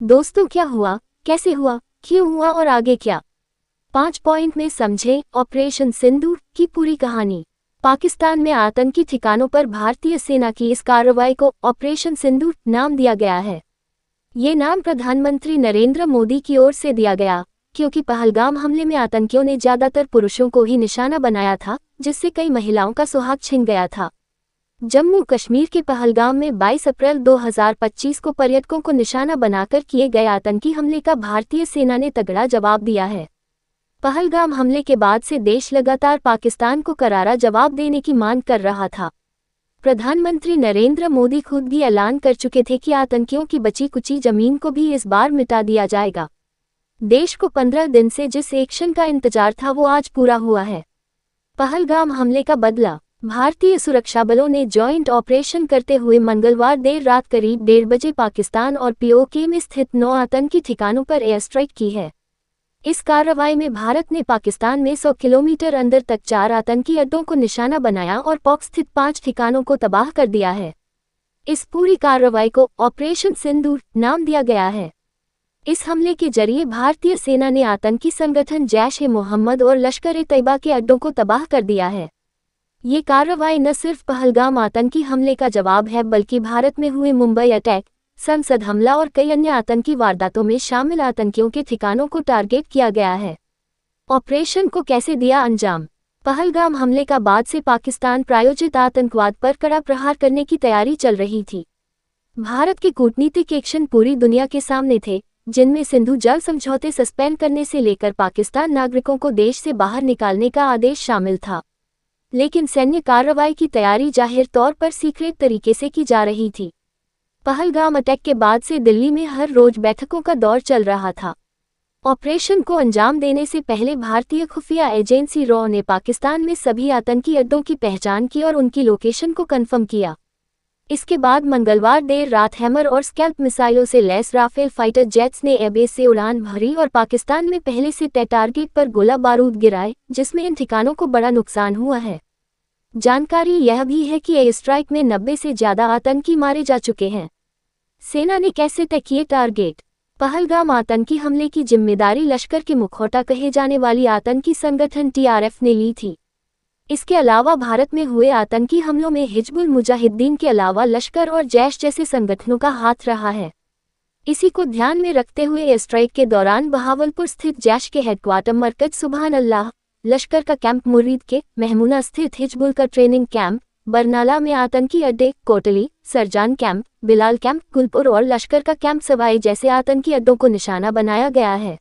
दोस्तों, क्या हुआ, कैसे हुआ, क्यों हुआ और आगे क्या? 5 पॉइंट में समझें ऑपरेशन सिंदूर की पूरी कहानी। पाकिस्तान में आतंकी ठिकानों पर भारतीय सेना की इस कार्रवाई को ऑपरेशन सिंदूर नाम दिया गया है। ये नाम प्रधानमंत्री नरेंद्र मोदी की ओर से दिया गया क्योंकि पहलगाम हमले में आतंकियों ने ज्यादातर पुरुषों को ही निशाना बनाया था, जिससे कई महिलाओं का सुहाग छिन गया था। जम्मू कश्मीर के पहलगाम में 22 अप्रैल 2025 को पर्यटकों को निशाना बनाकर किए गए आतंकी हमले का भारतीय सेना ने तगड़ा जवाब दिया है। पहलगाम हमले के बाद से देश लगातार पाकिस्तान को करारा जवाब देने की मांग कर रहा था। प्रधानमंत्री नरेंद्र मोदी खुद भी ऐलान कर चुके थे कि आतंकियों की बची कुची जमीन को भी इस बार मिटा दिया जाएगा। देश को 15 दिन से जिस एक्शन का इंतजार था वो आज पूरा हुआ है। पहलगाम हमले का बदला। भारतीय सुरक्षा बलों ने जॉइंट ऑपरेशन करते हुए मंगलवार देर रात करीब 1:30 बजे पाकिस्तान और पीओके में स्थित 9 आतंकी ठिकानों पर एयर स्ट्राइक की है। इस कार्रवाई में भारत ने पाकिस्तान में 100 किलोमीटर अंदर तक 4 आतंकी अड्डों को निशाना बनाया और पाक स्थित 5 ठिकानों को तबाह कर दिया है। इस पूरी कार्रवाई को ऑपरेशन सिंदूर नाम दिया गया है। इस हमले के जरिए भारतीय सेना ने आतंकी संगठन जैश-ए-मोहम्मद और लश्कर-ए-तैयबा के अड्डों को तबाह कर दिया है। ये कार्रवाई न सिर्फ पहलगाम आतंकी हमले का जवाब है, बल्कि भारत में हुए मुंबई अटैक, संसद हमला और कई अन्य आतंकी वारदातों में शामिल आतंकियों के ठिकानों को टारगेट किया गया है। ऑपरेशन को कैसे दिया अंजाम? पहलगाम हमले का बाद से पाकिस्तान प्रायोजित आतंकवाद पर कड़ा प्रहार करने की तैयारी चल रही थी। भारत के कूटनीतिक एक्शन पूरी दुनिया के सामने थे, जिनमें सिंधु जल समझौते सस्पेंड करने से लेकर पाकिस्तान नागरिकों को देश से बाहर निकालने का आदेश शामिल था। लेकिन सैन्य कार्रवाई की तैयारी जाहिर तौर पर सीक्रेट तरीके से की जा रही थी। पहलगाम अटैक के बाद से दिल्ली में हर रोज बैठकों का दौर चल रहा था। ऑपरेशन को अंजाम देने से पहले भारतीय खुफिया एजेंसी रॉ ने पाकिस्तान में सभी आतंकी अड्डों की पहचान की और उनकी लोकेशन को कंफर्म किया। इसके बाद मंगलवार देर रात हैमर और स्कैल्प मिसाइलों से लैस राफेल फाइटर जेट्स ने एयरबेस से उड़ान भरी और पाकिस्तान में पहले से तय टारगेट पर गोला बारूद गिराए, जिसमें इन ठिकानों को बड़ा नुकसान हुआ है। जानकारी यह भी है कि एयर स्ट्राइक में 90 से ज्यादा आतंकी मारे जा चुके हैं। सेना ने कैसे तय किए टारगेट? पहलगाम आतंकी हमले की जिम्मेदारी लश्कर के मुखौटा कहे जाने वाली आतंकी संगठन टीआरएफ ने ली थी। इसके अलावा भारत में हुए आतंकी हमलों में हिजबुल मुजाहिद्दीन के अलावा लश्कर और जैश जैसे संगठनों का हाथ रहा है। इसी को ध्यान में रखते हुए एयर स्ट्राइक के दौरान बहावलपुर स्थित जैश के हेडक्वार्टर मरकज सुबहान अल्लाह, लश्कर का कैंप मुरीद के महमूना स्थित हिजबुल का ट्रेनिंग कैंप, बरनाला में आतंकी अड्डे, Kotli, Sir John camp, Bilal camp, Gulpur और लश्कर का कैंप सवाई जैसे आतंकी अड्डों को निशाना बनाया गया है।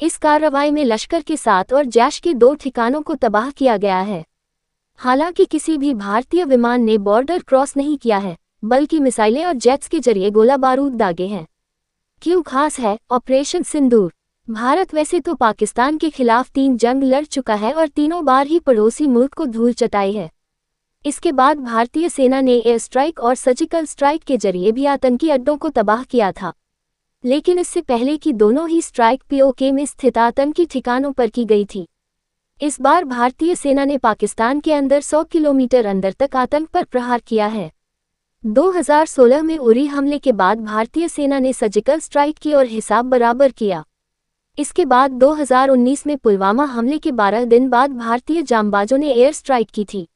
इस कार्रवाई में लश्कर के 7 और जैश के 2 ठिकानों को तबाह किया गया है। हालांकि किसी भी भारतीय विमान ने बॉर्डर क्रॉस नहीं किया है, बल्कि मिसाइलें और जेट्स के जरिए गोला बारूद दागे हैं। क्यों खास है ऑपरेशन सिंदूर? भारत वैसे तो पाकिस्तान के खिलाफ 3 जंग लड़ चुका है और तीनों बार ही पड़ोसी मुल्क को धूल चटाई है। इसके बाद भारतीय सेना ने एयर स्ट्राइक और सर्जिकल स्ट्राइक के जरिए भी आतंकी अड्डों को तबाह किया था। लेकिन इससे पहले की दोनों ही स्ट्राइक पीओके में स्थित आतंकी ठिकानों पर की गई थी। इस बार भारतीय सेना ने पाकिस्तान के अंदर 100 किलोमीटर अंदर तक आतंक पर प्रहार किया है। 2016 में उरी हमले के बाद भारतीय सेना ने सर्जिकल स्ट्राइक की और हिसाब बराबर किया। इसके बाद 2019 में पुलवामा हमले के 12 दिन बाद भारतीय जांबाजों ने एयर स्ट्राइक की थी।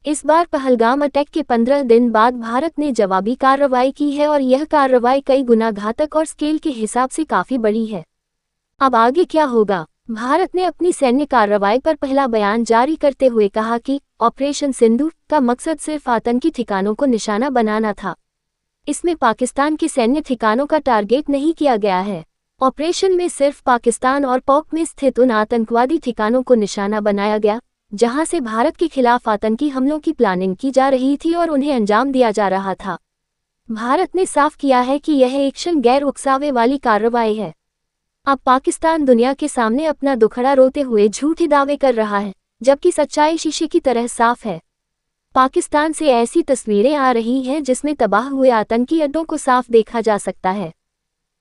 इस बार पहलगाम अटैक के 15 दिन बाद भारत ने जवाबी कार्रवाई की है और यह कार्रवाई कई गुना घातक और स्केल के हिसाब से काफी बड़ी है। अब आगे क्या होगा? भारत ने अपनी सैन्य कार्रवाई पर पहला बयान जारी करते हुए कहा कि ऑपरेशन सिंदूर का मकसद सिर्फ आतंकी ठिकानों को निशाना बनाना था। इसमें पाकिस्तान के सैन्य ठिकानों का टारगेट नहीं किया गया है। ऑपरेशन में सिर्फ पाकिस्तान और पाक में स्थित उन आतंकवादी ठिकानों को निशाना बनाया गया जहां से भारत के खिलाफ आतंकी हमलों की प्लानिंग की जा रही थी और उन्हें अंजाम दिया जा रहा था। भारत ने साफ किया है कि यह एक्शन गैर उकसावे वाली कार्रवाई है। अब पाकिस्तान दुनिया के सामने अपना दुखड़ा रोते हुए झूठे दावे कर रहा है, जबकि सच्चाई शीशे की तरह साफ है। पाकिस्तान से ऐसी तस्वीरें आ रही हैं जिसमें तबाह हुए आतंकी अड्डों को साफ देखा जा सकता है।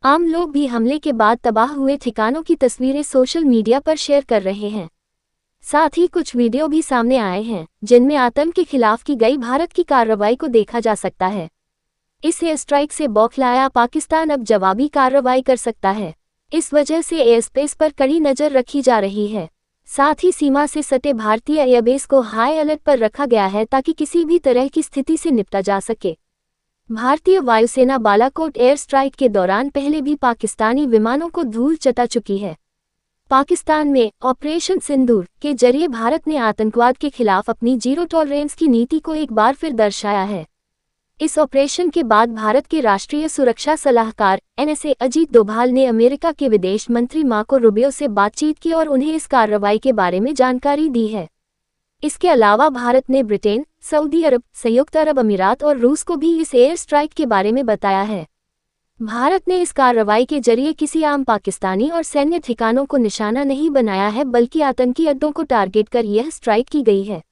आम लोग भी हमले के बाद तबाह हुए ठिकानों की तस्वीरें सोशल मीडिया पर शेयर कर रहे हैं। साथ ही कुछ वीडियो भी सामने आए हैं जिनमें आतंक के खिलाफ की गई भारत की कार्रवाई को देखा जा सकता है। इस एयर स्ट्राइक से बौखलाया पाकिस्तान अब जवाबी कार्रवाई कर सकता है। इस वजह से एयर स्पेस पर कड़ी नजर रखी जा रही है। साथ ही सीमा से सटे भारतीय एयरबेस को हाई अलर्ट पर रखा गया है ताकि किसी भी तरह की स्थिति से निपटा जा सके। भारतीय वायुसेना बालाकोट एयर स्ट्राइक के दौरान पहले भी पाकिस्तानी विमानों को धूल चटा चुकी है। पाकिस्तान में ऑपरेशन सिंदूर के जरिए भारत ने आतंकवाद के खिलाफ अपनी जीरो टॉलरेंस की नीति को एक बार फिर दर्शाया है। इस ऑपरेशन के बाद भारत के राष्ट्रीय सुरक्षा सलाहकार NSA अजीत डोभाल ने अमेरिका के विदेश मंत्री मार्को रूबियो से बातचीत की और उन्हें इस कार्रवाई के बारे में जानकारी दी है। इसके अलावा भारत ने ब्रिटेन, सऊदी अरब, संयुक्त अरब अमीरात और रूस को भी इस एयर स्ट्राइक के बारे में बताया है। भारत ने इस कार्रवाई के जरिए किसी आम पाकिस्तानी और सैन्य ठिकानों को निशाना नहीं बनाया है, बल्कि आतंकी अड्डों को टारगेट कर यह स्ट्राइक की गई है।